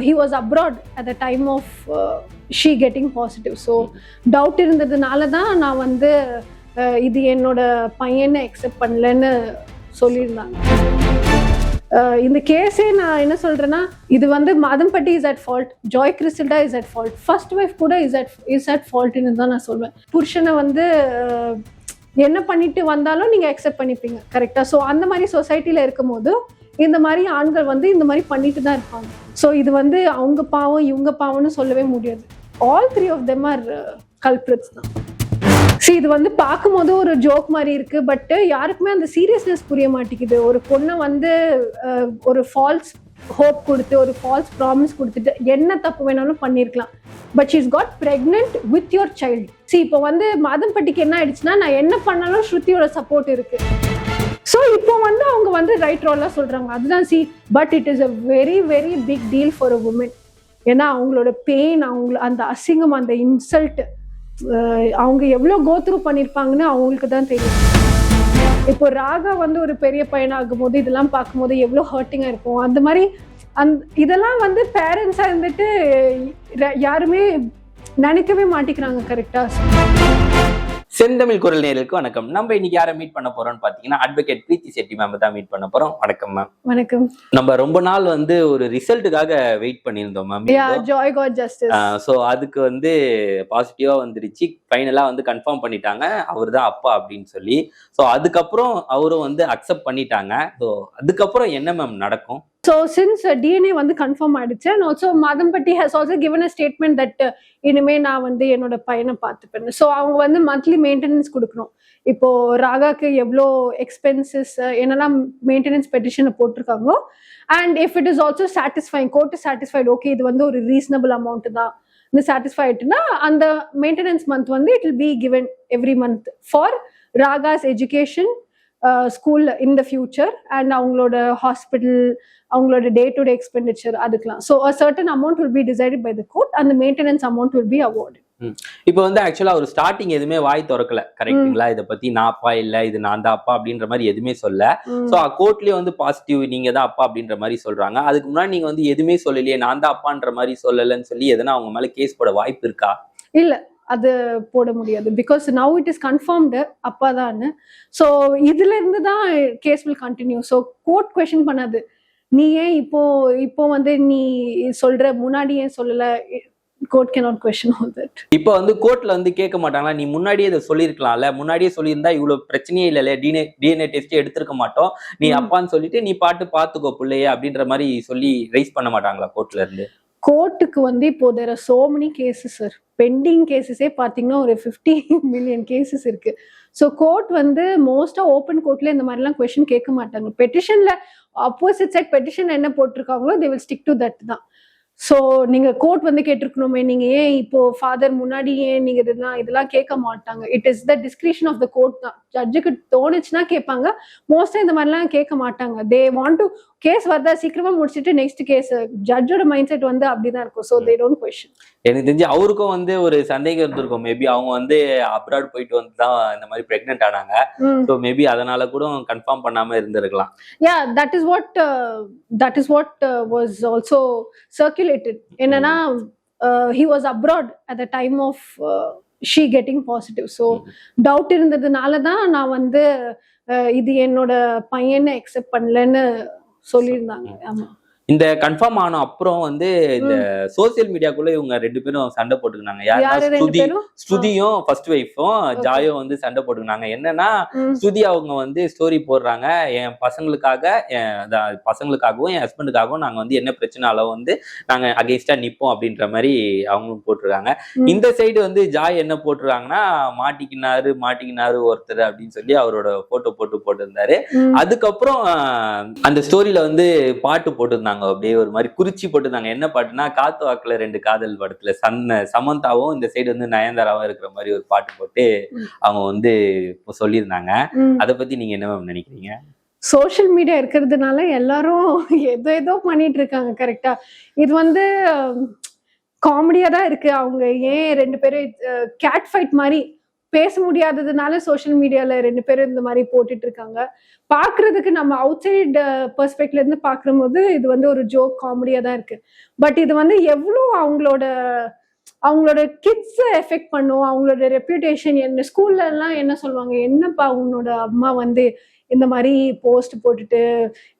he was abroad at the time of she getting positive. So doubt இருந்ததுனால தான் நான் வந்து இது என்னோட பையனை அக்செப்ட் பண்ணலன்னு சொல்லியிருந்தாங்க. இந்த கேஸே நான் என்ன சொல்றேன்னா, இது வந்து Madhampatti is at fault, Joy Crizildaa is at fault, first wife கூட இஸ் அட் ஃபால்ட்னு தான் நான் சொல்வேன். புருஷனை வந்து என்ன பண்ணிட்டு வந்தாலும் நீங்க அக்செப்ட் பண்ணிப்பீங்க, கரெக்டா? ஸோ அந்த மாதிரி சொசைட்டில இருக்கும் போது இந்த மாதிரி ஆண்கள் வந்து இந்த மாதிரி பண்ணிட்டு தான் இருப்பாங்க. ஸோ இது வந்து அவங்க பாவம் இவங்க பாவம்னு சொல்லவே முடியாது. All three of them are culprits தான். இது வந்து பார்க்கும்போது ஒரு ஜோக் மாதிரி இருக்கு, பட் யாருக்குமே அந்த சீரியஸ்னஸ் புரிய மாட்டேங்குது. ஒரு பொண்ணை வந்து ஒரு ஃபால்ஸ் ஹோப் கொடுத்து, ஒரு ஃபால்ஸ் ப்ராமிஸ் கொடுத்துட்டு என்ன தப்பு வேணாலும் பண்ணியிருக்கலாம். But she is got pregnant with your child. இப்போ வந்து மதம்பட்டிக்கு என்ன ஆயிடுச்சுன்னா, நான் என்ன பண்ணாலும் ஸ்ருதியோட சப்போர்ட் இருக்கு. ஸோ இப்போ வந்து அவங்க வந்து ரைட் ரோலாக சொல்றாங்க, அதுதான் but it is a very very big deal for a woman. ஏன்னா அவங்களோட பெயின், அவங்க அந்த அசிங்கம், அந்த இன்சல்ட், அவங்க எவ்வளோ கோத்ரூ பண்ணியிருப்பாங்கன்னு அவங்களுக்கு தான் தெரியும். இப்போ ராகா வந்து ஒரு பெரிய பையனாகும் போது இதெல்லாம் பார்க்கும்போது எவ்வளோ ஹர்ட்டிங்காக இருக்கும். அந்த மாதிரி இதெல்லாம் வந்து பேரண்ட்ஸாக இருந்துட்டு யாருமே நினைக்கவே மாட்டேங்கிறாங்க, கரெக்டா? செந்தமிழ் குரல் நேயர்களுக்கு வணக்கம். நம்ம இன்னைக்கு யாரை மீட் பண்ண போறோம்னு பாத்தீங்கன்னா, அட்வொகேட் பிரீத்தி செட்டி மேம் தான் மீட் பண்ண போறோம். வணக்கம் மேம். வணக்கம். நம்ம ரொம்ப நாள் வந்து ஒரு ரிசல்ட்டுக்காக வெயிட் பண்ணியிருந்தோம் ma'am. Joy got justice. So அதுக்கு வந்து பாசிட்டிவா வந்துருச்சு, ஃபைனலா வந்து கன்ஃபார்ம் பண்ணிட்டாங்க அவர் தான் அப்பா அப்படின்னு சொல்லி. ஸோ அதுக்கப்புறம் அவரும் வந்து அக்செப்ட் பண்ணிட்டாங்க. ஸோ அதுக்கப்புறம் என்ன மேம் நடக்கும்? So since DNA வந்து கன்ஃபார்ம் ஆயிடுச்சு, and also Madhampatty has also given a statement that இனிமே நான் வந்து என்னோட பையனை பார்த்துப்பேன். ஸோ அவங்க வந்து மந்த்லி மெயின்டெனன்ஸ் கொடுக்கணும். இப்போ ராகாக்கு எவ்வளோ எக்ஸ்பென்சஸ் என்னெல்லாம் மெயின்டெனன்ஸ் பெட்டிஷனை போட்டிருக்காங்களோ, and if it is also satisfying, court satisfied, okay இது வந்து ஒரு ரீசனபிள் அமௌண்ட் தான், இந்த சாட்டிஸ்ஃபைட்னா அந்த மெயின்டெனன்ஸ் மந்த் வந்து it will be given every month for Raaha's education, school in the future, and அவங்களோட ஹாஸ்பிட்டல், அவங்களோட டே டு டே எக்ஸ்பெண்டிச்சர், அதுக்கெல்லாம். So a certain amount will be decided by the court and the maintenance amount will be awarded. இப்போ வந்து ஆக்சுவலா ஒரு starting எதுவுமே வாய் திறக்கல, கரெக்டுங்களா? இதை பத்தி நான் அப்பா இல்ல, இது நான் தான் அப்பா அப்படின்ற மாதிரி எதுவுமே சொல்ல. ஸோ கோர்ட்லயே வந்து பாசிட்டிவ், நீங்க தான் அப்பா அப்படின்ற மாதிரி சொல்றாங்க. அதுக்கு முன்னாடி நீங்க வந்து எதுவுமே சொல்லலையே, நான் தான் அப்பான்ற மாதிரி சொல்லலன்னு சொல்லி எதனா அவங்க மேல கேஸ் போட வாய்ப்பு இருக்கா? இல்ல, அது போட முடியாது. Because now it is confirmed அப்பா தான். ஸோ இதுல இருந்து தான் case will continue. So court question பண்ணாது, நீ ஏன் இப்போ வந்து நீ சொல்ற, முன்னாடி ஏன் சொல்லல. Court cannot question all that. இப்போ வந்து கோர்ட்ல வந்து கேட்க மாட்டாங்களா, நீ முன்னாடியே இதை சொல்லியிருக்கலாம்ல, முன்னாடியே சொல்லியிருந்தா இவ்வளவு பிரச்சனையே இல்லைல்ல, டிஎன்ஏ டெஸ்டே எடுத்திருக்க மாட்டோம், நீ அப்பான்னு சொல்லிட்டு நீ பாத்துக்கோ பிள்ளையே அப்படின்ற மாதிரி சொல்லி ரைஸ் பண்ண மாட்டாங்களா கோர்ட்ல இருந்து? கோர்ட்டுக்கு வந்து இப்போ there are so many cases sir. Pending கேசஸே பார்த்தீங்கன்னா ஒரு 50 million கேசஸ் இருக்கு. ஸோ கோர்ட் வந்து மோஸ்டா ஓப்பன் கோர்ட்ல இந்த மாதிரிலாம் கொஸ்டின் கேட்க மாட்டாங்க. பெட்டிஷன்ல ஆப்போசிட் சைட் பெட்டிஷன் என்ன போட்டிருக்காங்களோ they will stick to that தான். ஸோ நீங்க கோர்ட் வந்து கேட்டிருக்கணுமே, நீங்க ஏன் இப்போ ஃபாதர் முன்னாடி ஏன் நீங்க இதெல்லாம் கேட்க மாட்டாங்க. It is the discretion of the court தான். ஜட்ஜுக்கு தோணுச்சுன்னா கேட்பாங்க, மோஸ்டா இந்த மாதிரிலாம் கேட்க மாட்டாங்க. தே வாண்ட் டு கேஸ் வரதா சீக்கிரமா முடிச்சுட்டு நெக்ஸ்ட் கேஸ். ஜட்ஜோட மைண்ட் செட் வந்து அப்படிதான் இருக்கும். So they don't question. எனக்கு தெரிஞ்சு அவருக்கும் வந்து ஒரு சந்தேகம் இருந்திருக்கும், மேபி அவங்க வந்து அப்ராட் போயிட்டு வந்து தான் இந்த மாதிரி பிரெக்னென்ட் ஆனாங்க. ஸோ மேபி அதனால கூட கன்ஃபார்ம் பண்ணாம இருந்திருக்கலாம். Yeah, that is what was also circulated. என்னன்னா he was abroad at the time of she getting positive. So doubt இருந்ததுனால தான் நான் வந்து இது என்னோட பையனை அக்செப்ட் பண்ணலன்னு சொல்லியிருந்தாங்க. ஆமா. இந்த கன்ஃபார்ம் ஆன அப்புறம் வந்து இந்த சோசியல் மீடியாக்குள்ள இவங்க ரெண்டு பேரும் சண்டை போட்டுக்கினாங்க. ஸ்ருதியும் ஃபர்ஸ்ட் ஒய்ஃபும் ஜாயும் வந்து சண்டை போட்டுக்கினாங்க. என்னன்னா, ஸ்ருதி அவங்க வந்து ஸ்டோரி போடுறாங்க, என் பசங்களுக்காகவும் என் ஹஸ்பண்டுக்காகவும் நாங்க வந்து என்ன பிரச்சனை வந்து நாங்க அகெயின்ஸ்டா நிப்போம் அப்படின்ற மாதிரி அவங்களும் போட்டிருக்காங்க. இந்த சைடு வந்து ஜாய் என்ன போட்டுருக்காங்கன்னா, மாட்டிக்கினாரு ஒருத்தர் அப்படின்னு சொல்லி அவரோட போட்டோ போட்டிருந்தாரு. அதுக்கப்புறம் அந்த ஸ்டோரியில வந்து பாட்டு போட்டிருந்தாங்க, அப்படியே ஒரு மாதிரி குறிச்சி போட்டுருந்தாங்க. என்ன பாட்டுனா, காத்து வாக்குல 2 காதல் படத்துல சமந்தாவும் இந்த சைடு வந்து நயன்தாராவும் இருக்கிற மாதிரி ஒரு பாட்டு போட்டு அவங்க வந்து சொல்லியிருந்தாங்க. அதை பத்தி நீங்க என்ன நினைக்கிறீங்க? சோஷியல் மீடியா இருக்கிறதுனால எல்லாரும் ஏதோ பண்ணிட்டு இருக்காங்க, கரெக்டா? இது வந்து காமெடியா தான் இருக்கு. அவங்க ஏன் 2 பேரும் கேட் ஃபைட் மாதிரி பேச முடியாததுனால சோஷியல் மீடியால 2 பேரும் இந்த மாதிரி போட்டுட்டு இருக்காங்க. பாக்குறதுக்கு நம்ம அவுட் சைட் பெர்ஸ்பெக்ட்ல இருந்து பாக்கும்போது இது வந்து ஒரு ஜோக் காமெடியா தான் இருக்கு. பட் இது வந்து எவ்வளவு அவங்களோட கிட்ஸ் எஃபெக்ட் பண்ணும், அவங்களோட ரெப்யூட்டேஷன். என்ன ஸ்கூல்ல எல்லாம் என்ன சொல்லுவாங்க, என்னப்பா உன்னோட அம்மா வந்து இந்த மாதிரி போஸ்ட் போட்டுட்டு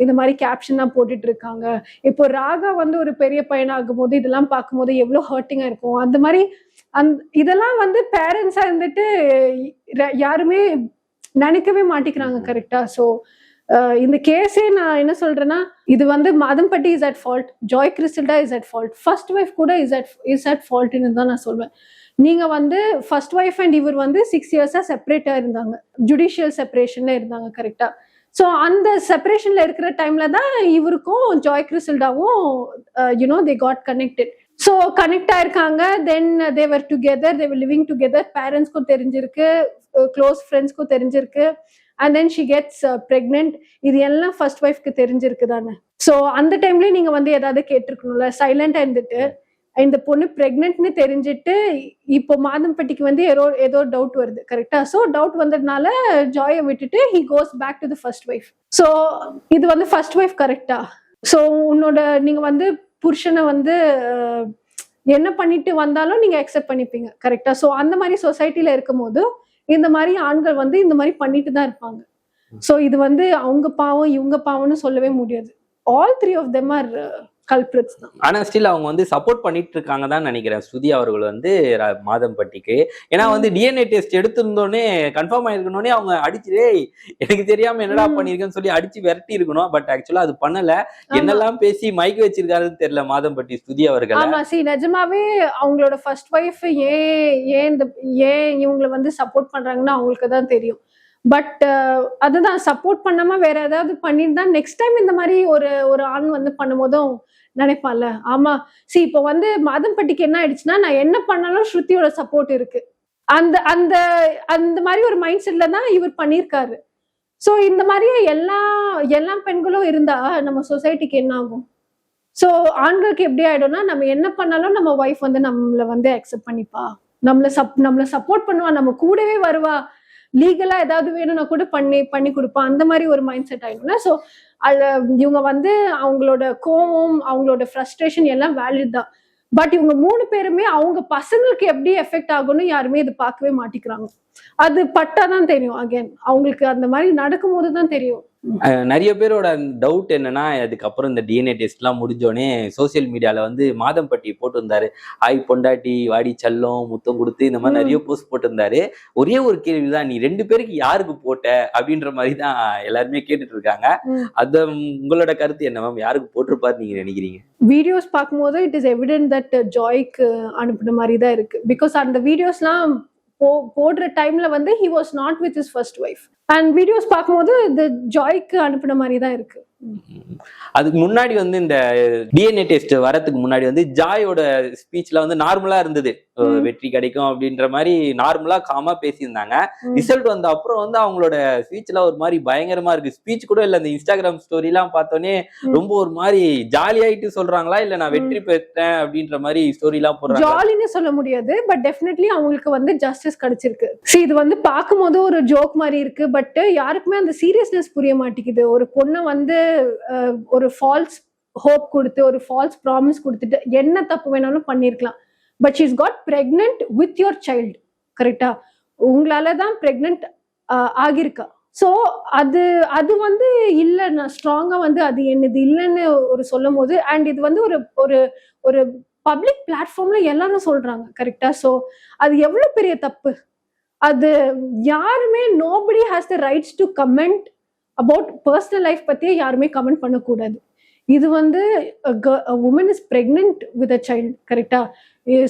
இந்த மாதிரி கேப்ஷன்லாம் போட்டுட்டு இருக்காங்க. இப்போ ராகா வந்து ஒரு பெரிய பையனாகும் போது இதெல்லாம் பார்க்கும்போது எவ்வளவு ஹர்ட்டிங்கா இருக்கும். அந்த மாதிரி இதெல்லாம் வந்து பேரண்ட்ஸா இருந்துட்டு யாருமே நினைக்கவே மாட்டேங்கிறாங்க. கரெக்டா? ஸோ இந்த கேஸே நான் என்ன சொல்றேன்னா, இது வந்து Madhampatti is at fault, Joy Crizildaa is at fault, first wife கூட இஸ் அட் ஃபால்ட்னு தான் நான் சொல்வேன். நீங்க வந்து ஃபர்ஸ்ட் ஒய்ஃப் அண்ட் இவர் வந்து 6 இயர்ஸா செப்பரேட்டா இருந்தாங்க, ஜுடிஷியல் செப்பரேஷன்ல இருந்தாங்க. கரெக்டா? ஸோ அந்த செப்பரேஷன்ல இருக்கிற டைம்ல தான் இவருக்கும் ஜாய் கிறிஸ்டல்டாவும் they got connected. So connect ஆயிருக்காங்க. Then they were together, they were living together. பேரண்ட்ஸ்க்கும் தெரிஞ்சிருக்கு, க்ளோஸ் ஃப்ரெண்ட்ஸ்க்கும் தெரிஞ்சிருக்கு. And then she gets pregnant. இது எல்லாம் ஃபர்ஸ்ட் ஒய்ஃப்க்கு தெரிஞ்சிருக்கு தானே. ஸோ அந்த டைம்லயே நீங்க வந்து ஏதாவது கேட்டிருக்கணும்ல. சைலண்டா இருந்துட்டு இந்த பொண்ணு பிரெக்னென்ட்னு தெரிஞ்சிட்டு இப்போ மாதம்பட்டிக்கு வந்து ஏதோ டவுட் வருது. கரெக்டா? ஸோ டவுட் வந்ததுனால ஜாயை விட்டுட்டு he goes back to the first wife. So இது வந்து ஃபர்ஸ்ட் ஒய்ஃப். கரெக்டா? ஸோ நீங்க வந்து புருஷனை வந்து என்ன பண்ணிட்டு வந்தாலும் நீங்க அக்செப்ட் பண்ணிப்பீங்க. கரெக்டா? ஸோ அந்த மாதிரி சொசைட்டில இருக்கும் போது இந்த மாதிரி ஆண்கள் வந்து இந்த மாதிரி பண்ணிட்டு தான் இருப்பாங்க. ஸோ இது வந்து அவங்க பாவம் இவங்க பாவம்னு சொல்லவே முடியாது. All 3 of them are culprits தான். ஆனா ஸ்டில் அவங்க வந்து சப்போர்ட் பண்ணிட்டு இருக்காங்க தான் நினைக்கிறேன் ஸ்ருதி அவர்கள் வந்து மாதம்பட்டிக்கு. ஏன்னா வந்து டிஎன்ஏ டெஸ்ட் எடுத்திருந்தோடனே கன்ஃபார்ம் ஆயிருக்கணும்னே அவங்க அடிச்சுடே எனக்கு தெரியாம என்னடா பண்ணிருக்கேன்னு சொல்லி அடிச்சு விரட்டி இருக்கணும். பட் ஆக்சுவலா அது பண்ணல. என்னெல்லாம் பேசி மைக் வச்சிருக்காருன்னு தெரியல மாதம்பட்டி ஸ்ருதி அவர்கள். ஆமா, நிஜமாவே அவங்களோட ஃபர்ஸ்ட் ஒய்ஃப் ஏன் இவங்களை வந்து சப்போர்ட் பண்றாங்கன்னா அவங்களுக்கு தான் தெரியும். பட் அதுதான் சப்போர்ட் பண்ணாம வேற ஏதாவது பண்ணிருந்தா நெக்ஸ்ட் டைம் இந்த மாதிரி ஒரு ஆண் வந்து பண்ணும்போதும் நினைப்பான்ல. ஆமா, இப்போ வந்து மாதம்பட்டிக்கு என்ன ஆயிடுச்சுன்னா, நான் என்ன பண்ணாலும் ஸ்ருதியோட சப்போர்ட் இருக்கு, அந்த அந்த அந்த மாதிரி ஒரு மைண்ட் செட்ல தான் இவர் பண்ணிருக்காரு. சோ இந்த மாதிரியே எல்லா பெண்களும் இருந்தா நம்ம சொசைட்டிக்கு என்ன ஆகும்? சோ ஆண்களுக்கு எப்படி ஆயிடும்னா, நம்ம என்ன பண்ணாலும் நம்ம ஒய்ஃப் வந்து நம்மள வந்து அக்செப்ட் பண்ணிப்பா, நம்மள சப்போர்ட் பண்ணுவா, நம்ம கூடவே வருவா, லீகலா ஏதாவது வேணும்னா கூட பண்ணி கொடுப்பா, அந்த மாதிரி ஒரு மைண்ட் செட் ஆயிடும்ல. ஸோ இவங்க வந்து அவங்களோட கோவம், அவங்களோட ஃப்ரஸ்ட்ரேஷன் எல்லாம் வேலிட் தான். பட் இவங்க 3 பேருமே அவங்க பசங்களுக்கு எப்படி எஃபெக்ட் ஆகும்னு யாருமே இது பார்க்கவே மாட்டேங்கிறாங்க. அது பட்டாதான் தெரியும். அகைன் அவங்களுக்கு அந்த மாதிரி நடக்கும்போது தான் தெரியும். நிறைய பேரோட டவுட் என்னன்னா, அதுக்கப்புறம் இந்த டிஎன்ஏ டெஸ்ட் எல்லாம் முடிஞ்சோடனே சோசியல் மீடியால வந்து மாதம்பட்டி போட்டிருந்தாரு, ஆய் பொண்டாட்டி வாடி செல்லம் முத்தம் கொடுத்து இந்த மாதிரி நிறைய போஸ்ட் போட்டிருந்தாரு. ஒரே ஒரு கேள்விதான், நீ 2 பேருக்கு யாருக்கு போட்ட அப்படின்ற மாதிரி தான் எல்லாருமே கேட்டுட்டு இருக்காங்க. அது உங்களோட கருத்து என்ன மேம்? யாருக்கு போட்டிருப்பாரு நீங்க நினைக்கிறீங்க? வீடியோஸ் பார்க்கும்போது இட் இஸ் எவிடென்ட் தட் ஜாய்க்கு அனுப்புன மாதிரி தான் இருக்கு. பிகாஸ் அந்த வீடியோஸ்லாம் போடுற டைம்ல வந்து he was not with his first wife. And videos பார்க்கும்போது இந்த ஜாய்க்கு அனுப்புன மாதிரி தான் இருக்கு. அதுக்கு முன்னாடி வந்து இந்த டிஎன்ஏ டெஸ்ட் வரதுக்கு முன்னாடி வந்து ஜாயோட ஸ்பீச்ல வந்து நார்மலா இருந்தது, வெற்றி கிடைக்கும் அப்படின்ற மாதிரி நார்மலா காமா பேசியிருந்தாங்க. ரிசல்ட் வந்த அப்புறம் வந்து அவங்களோட ஸ்பீச்ல ஒரு மாதிரி பயங்கரமா இருக்கு. ஸ்பீச் கூட இல்ல, இந்த இன்ஸ்டாகிராம் ஸ்டோரி எல்லாம் பார்த்தோன்னே ரொம்ப ஒரு மாதிரி ஜாலியாயிட்டு சொல்றாங்களா, இல்ல நான் வெற்றி பெற்றேன் அப்படின்ற மாதிரி ஸ்டோரி எல்லாம் போடுறாங்க. ஜாலின்னு சொல்ல முடியாது, பட் டெஃபினெட்லி அவங்களுக்கு வந்து ஜஸ்டிஸ் கிடைச்சிருக்கு. இது வந்து பார்க்கும்போது ஒரு ஜோக் மாதிரி இருக்கு, பட் யாருக்குமே அந்த சீரியஸ்னஸ் புரிய மாட்டேங்குது. ஒரு பொண்ணை வந்து ஒரு ஃபால்ஸ் ஹோப் கொடுத்து, ஒரு ஃபால்ஸ் ப்ராமிஸ் கொடுத்துட்டு என்ன தப்பு வேணாலும் பண்ணிருக்கலாம். But she is got pregnant with your child. கரெக்டா? உங்களால தான் பிரெக்னன்ட் ஆகிருக்கா. ஸோ அது வந்து இல்லை, நான் ஸ்ட்ராங்கா வந்து அது என்னது இல்லைன்னு ஒரு சொல்லும் போது, அண்ட் இது வந்து ஒரு பப்ளிக் பிளாட்ஃபார்ம்ல எல்லாரும் சொல்றாங்க. கரெக்டா? ஸோ அது எவ்வளவு பெரிய தப்பு. அது யாருமே nobody has the rights to comment about personal life பத்தியே யாருமே கமெண்ட் பண்ணக்கூடாது. இது வந்து a woman is pregnant with a child. கரெக்டா?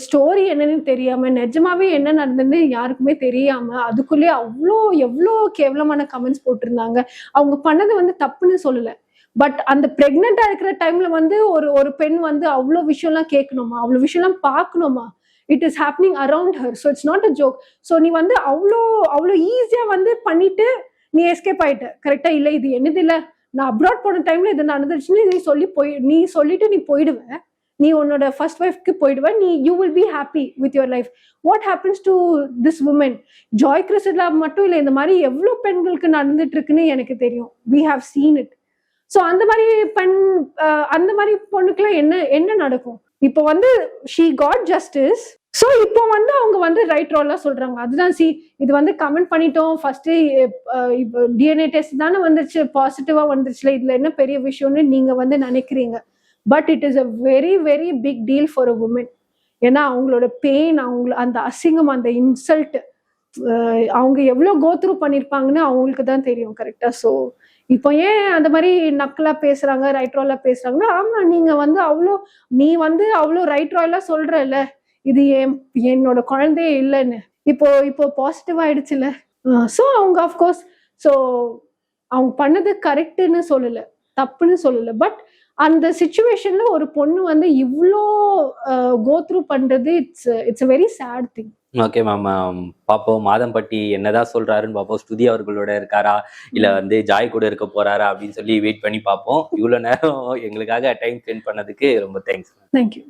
ஸ்டோரி என்னன்னு தெரியாம, நிஜமாவே என்ன நடந்ததுன்னு யாருக்குமே தெரியாம அதுக்குள்ளேயே எவ்வளோ கேவலமான கமெண்ட்ஸ் போட்டிருந்தாங்க. அவங்க பண்ணது வந்து தப்புன்னு சொல்லல, பட் அந்த பிரெக்னெண்டா இருக்கிற டைம்ல வந்து ஒரு பெண் வந்து அவ்வளோ விஷயம்லாம் கேட்கணுமா, அவ்வளோ விஷயம்லாம் பார்க்கணுமா? It is happening around her. So it's not a joke. So நீ வந்து அவ்வளோ ஈஸியா வந்து பண்ணிட்டு நீ எஸ்கேப் ஆயிட்ட. கரெக்டா? இல்லை இது என்னது இல்லை, நான் அப்ராட் போன டைம்ல இது நடந்துருச்சுன்னு நீ சொல்லிட்டு நீ போயிடுவேன். நீ உன்னோட ஃபர்ஸ்ட் ஒய்ஃப்க்கு போயிடுவ, நீ you will be happy with your life. What happens to this woman? Joy Crizildaa மட்டும் இல்லை, இந்த மாதிரி எவ்வளோ பெண்களுக்கு நடந்துட்டு இருக்குன்னு எனக்கு தெரியும். We have seen it. So அந்த மாதிரி அந்த மாதிரி பொண்ணுக்குலாம் என்ன நடக்கும்? இப்போ வந்து ஷீ காட் ஜஸ்டிஸ். ஸோ இப்போ வந்து அவங்க வந்து ரைட் ரோலா சொல்றாங்க. அதுதான் இது வந்து கமெண்ட் பண்ணிட்டோம். ஃபர்ஸ்ட் இப்போ டிஎன்ஏ டெஸ்ட் தானே வந்துருச்சு, பாசிட்டிவா வந்துருச்சுல, இதுல என்ன பெரிய விஷயம்னு நீங்க வந்து நினைக்கிறீங்க. But it is a very very big deal for a woman. ஏன்னா அவங்களோட பெயின், அவங்க அந்த அசிங்கம், அந்த இன்சல்ட், அவங்க எவ்வளோ கோத்ரூ பண்ணியிருப்பாங்கன்னு அவங்களுக்கு தான் தெரியும். கரெக்டா? ஸோ இப்போ ஏன் அந்த மாதிரி நக்கலா பேசுறாங்க, ரைட் ரோலா பேசுறாங்கன்னா, ஆமா நீங்க வந்து நீ வந்து அவ்வளோ ரைட் ரோலா சொல்றல, இது என்னோட குழந்தையே இல்லைன்னு. இப்போ பாசிட்டிவ் ஆயிடுச்சுல. ஸோ அவங்க அஃப்கோர்ஸ், ஸோ அவங்க பண்ணது கரெக்டுன்னு சொல்லல, தப்புன்னு சொல்லல. பட் அந்த சிச்சுவேஷன்ல ஒரு பொண்ணு வந்து இவ்வளோ கோத்ரூ பண்றது, it's a very sad thing. Okay ma'am, பாப்போம் மாதம்பட்டி என்னதான் சொல்றாருன்னு பாப்போம். ஸ்ருதி அவர்களோட இருக்காரா இல்ல வந்து ஜாய் கூட இருக்க போறாரா அப்படின்னு சொல்லி வெயிட் பண்ணி பார்ப்போம். இவ்வளவு நேரம் எங்களுக்காக டைம் ஸ்பெண்ட் பண்ணதுக்கு ரொம்ப தேங்க்ஸ். தேங்க்யூ.